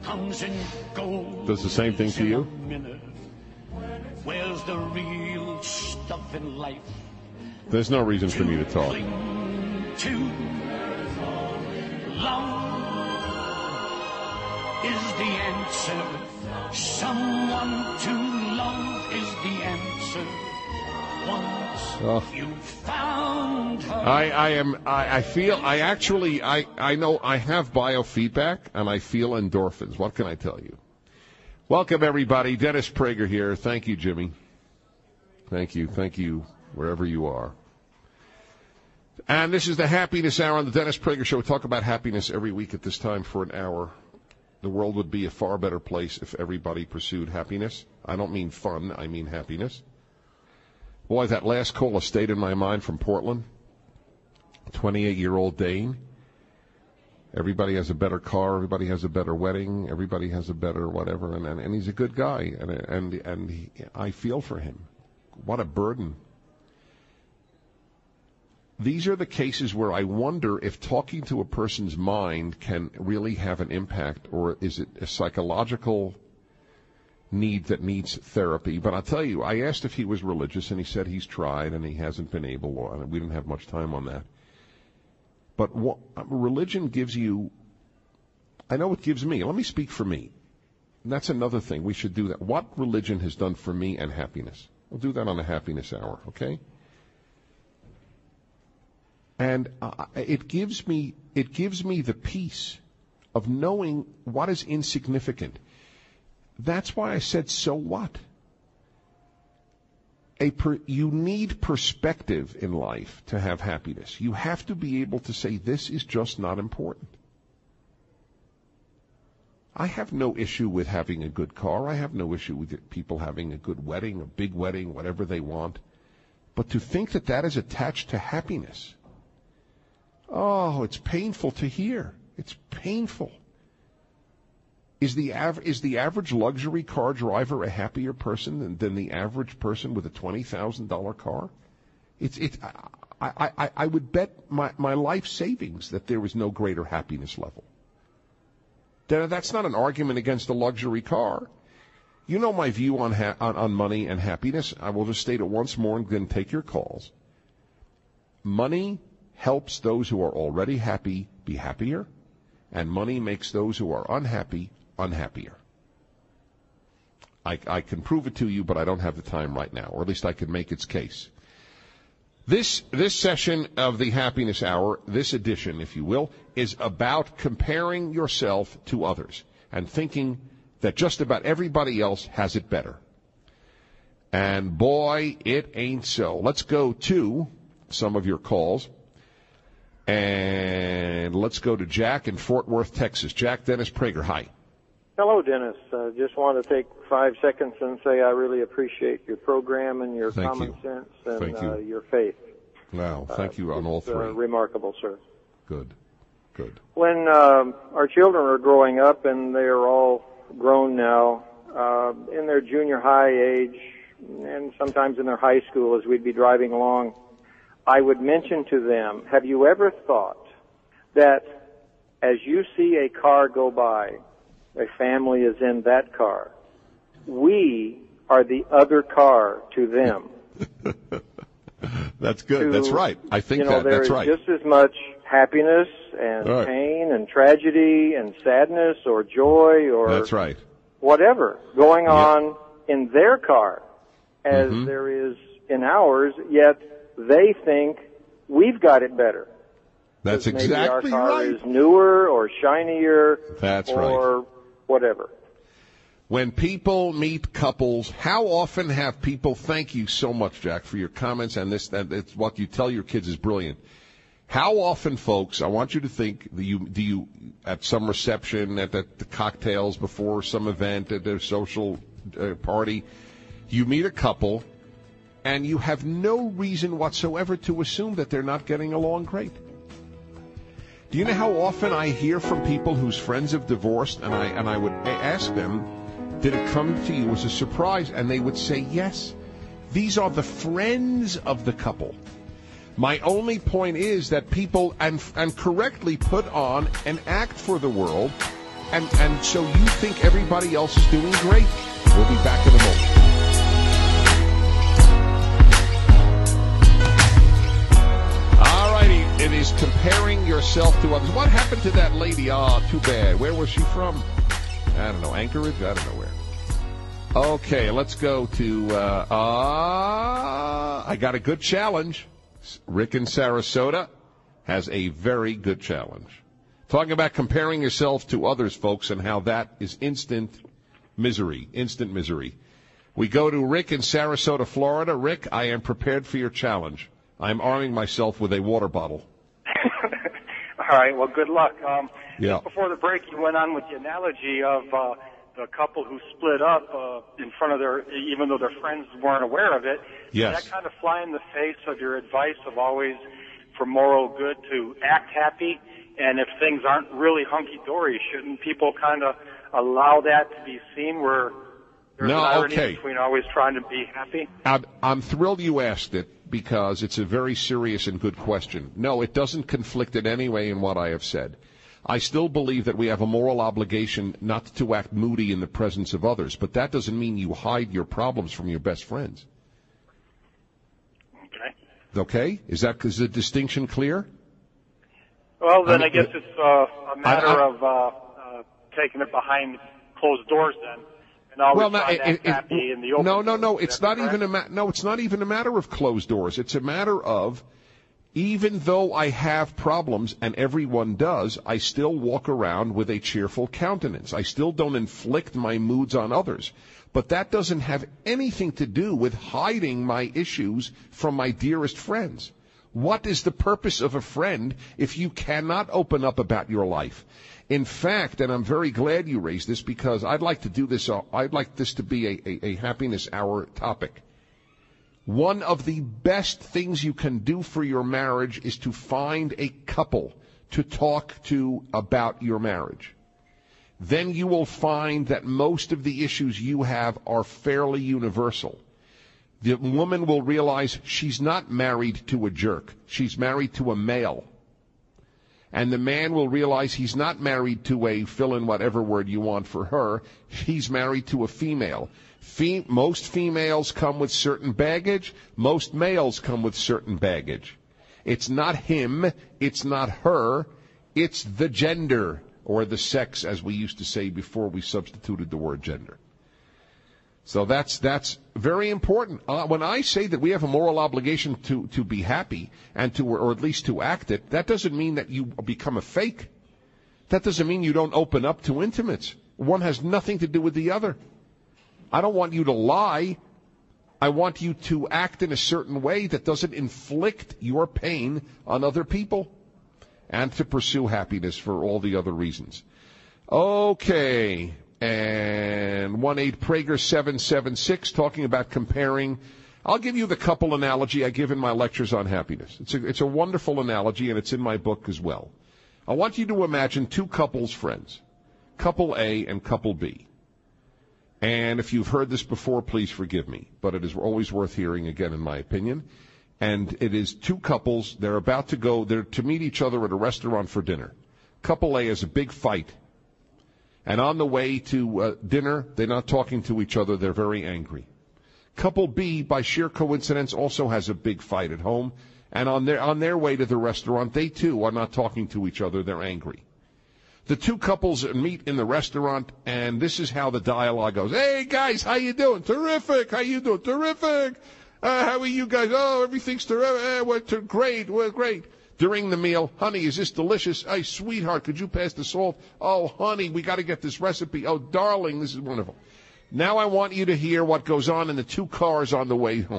Does the same thing to you? Where's the real stuff in life? There's no reason for me to talk. To love is the answer. Someone to love is the answer. Once you found her. I know I have biofeedback and I feel endorphins. What can I tell you? Welcome, everybody. Dennis Prager here. Thank you, Jimmy. Thank you, wherever you are. And this is the Happiness Hour on the Dennis Prager Show. We talk about happiness every week at this time for an hour. The world would be a far better place if everybody pursued happiness. I don't mean fun, I mean happiness. Boy, that last caller stayed in my mind from Portland. 28-year-old Dane. Everybody has a better car. Everybody has a better wedding. Everybody has a better whatever. And he's a good guy. And I feel for him. What a burden. These are the cases where I wonder if talking to a person's mind can really have an impact, or is it a psychological need that needs therapy. But I'll tell you, I asked if he was religious, and he said he's tried, and he hasn't been able, and we didn't have much time on that. But what religion gives you, I know it gives me. Let me speak for me. And that's another thing. We should do that. What religion has done for me and happiness. We'll do that on the Happiness Hour, okay? And it gives me the peace of knowing what is insignificant. That's why I said, so what? You need perspective in life to have happiness. You have to be able to say, this is just not important. I have no issue with having a good car. I have no issue with people having a good wedding, a big wedding, whatever they want. But to think that that is attached to happiness, oh, it's painful to hear. It's painful. Is the average luxury car driver a happier person than the average person with a $20,000 car? I would bet my life savings that there is no greater happiness level. That's not an argument against a luxury car. You know my view on money and happiness. I will just state it once more and then take your calls. Money helps those who are already happy be happier, and money makes those who are unhappy unhappier. I can prove it to you, but I don't have the time right now, or at least I can make its case. This session of the Happiness Hour, this edition, if you will, is about comparing yourself to others and thinking that just about everybody else has it better. And boy, it ain't so. Let's go to some of your calls. And let's go to Jack in Fort Worth, Texas. Jack, Dennis Prager, hi. Hello, Dennis. Just wanted to take 5 seconds and say I really appreciate your program and your common sense and your faith. Wow, thank you on all three. Remarkable, sir. Good. When our children are growing up, and they are all grown now, in their junior high age, and sometimes in their high school as we'd be driving along, I would mention to them, have you ever thought that as you see a car go by, a family is in that car, we are the other car to them? That's good. That's right. I think that's right. There is just as much happiness and pain and tragedy and sadness or joy or that's right. whatever going on in their car as there is in ours, yet they think we've got it better. That's exactly right. Maybe our car right. is newer or shinier or whatever. When people meet couples, how often have people, thank you so much, Jack, for your comments, and it's what you tell your kids is brilliant. How often, folks, I want you to think, do you at some reception, at the cocktails before some event, at a social party, you meet a couple, and you have no reason whatsoever to assume that they're not getting along great. Do you know how often I hear from people whose friends have divorced, and I would ask them, did it come to you as a surprise? And they would say yes. These are the friends of the couple. My only point is that people, and correctly, put on an act for the world And so you think everybody else is doing great? We'll be back in a moment. All righty, it is comparing yourself to others. What happened to that lady? Oh, too bad. Where was she from? I don't know, Anchorage? I don't know where. Okay, let's go to, I got a good challenge. Rick in Sarasota has a very good challenge. Talking about comparing yourself to others, folks, and how that is instant misery. Instant misery. We go to Rick in Sarasota, Florida. Rick, I am prepared for your challenge. I'm arming myself with a water bottle. All right, well, good luck. Yeah. Just before the break, you went on with the analogy of the couple who split up in front of even though their friends weren't aware of it. Yes. Does that kind of fly in the face of your advice of always, for moral good, to act happy? And if things aren't really hunky-dory, shouldn't people kind of allow that to be seen where there's an irony between always trying to be happy? I'm thrilled you asked it because it's a very serious and good question. No, it doesn't conflict in any way in what I have said. I still believe that we have a moral obligation not to act moody in the presence of others, but that doesn't mean you hide your problems from your best friends. Okay? Is the distinction clear? Well, then I guess it's a matter of taking it behind closed doors then. And always trying to act happy in the open. No. It's not even it's not even a matter of closed doors. It's a matter of, even though I have problems, and everyone does, I still walk around with a cheerful countenance. I still don't inflict my moods on others. But that doesn't have anything to do with hiding my issues from my dearest friends. What is the purpose of a friend if you cannot open up about your life? In fact, and I'm very glad you raised this because I'd like to do this. I'd like this to be a happiness hour topic. One of the best things you can do for your marriage is to find a couple to talk to about your marriage. Then you will find that most of the issues you have are fairly universal. The woman will realize she's not married to a jerk. She's married to a male. And the man will realize he's not married to a fill in whatever word you want for her. He's married to a female. Most females come with certain baggage. Most males come with certain baggage. It's not him. It's not her. It's the gender, or the sex, as we used to say before we substituted the word gender. So that's very important. When I say that we have a moral obligation to be happy and or at least to act it, that doesn't mean that you become a fake. That doesn't mean you don't open up to intimates. One has nothing to do with the other. I don't want you to lie. I want you to act in a certain way that doesn't inflict your pain on other people, and to pursue happiness for all the other reasons. Okay. And 18 Prager 776, talking about comparing. I'll give you the couple analogy I give in my lectures on happiness. It's a wonderful analogy, and it's in my book as well. I want you to imagine two couples friends, couple A and couple B. And if you've heard this before, please forgive me, but it is always worth hearing again, in my opinion. And it is two couples. They're about to meet each other at a restaurant for dinner. Couple A has a big fight. And on the way to dinner, they're not talking to each other. They're very angry. Couple B, by sheer coincidence, also has a big fight at home. And on their way to the restaurant, they too are not talking to each other. They're angry. The two couples meet in the restaurant, and this is how the dialogue goes. Hey, guys, how you doing? Terrific. How you doing? Terrific. How are you guys? Oh, everything's terrific. We're great. We're great. During the meal, honey, is this delicious? Hey, sweetheart, could you pass the salt? Oh, honey, we got to get this recipe. Oh, darling, this is wonderful. Now I want you to hear what goes on in the two cars on the way home.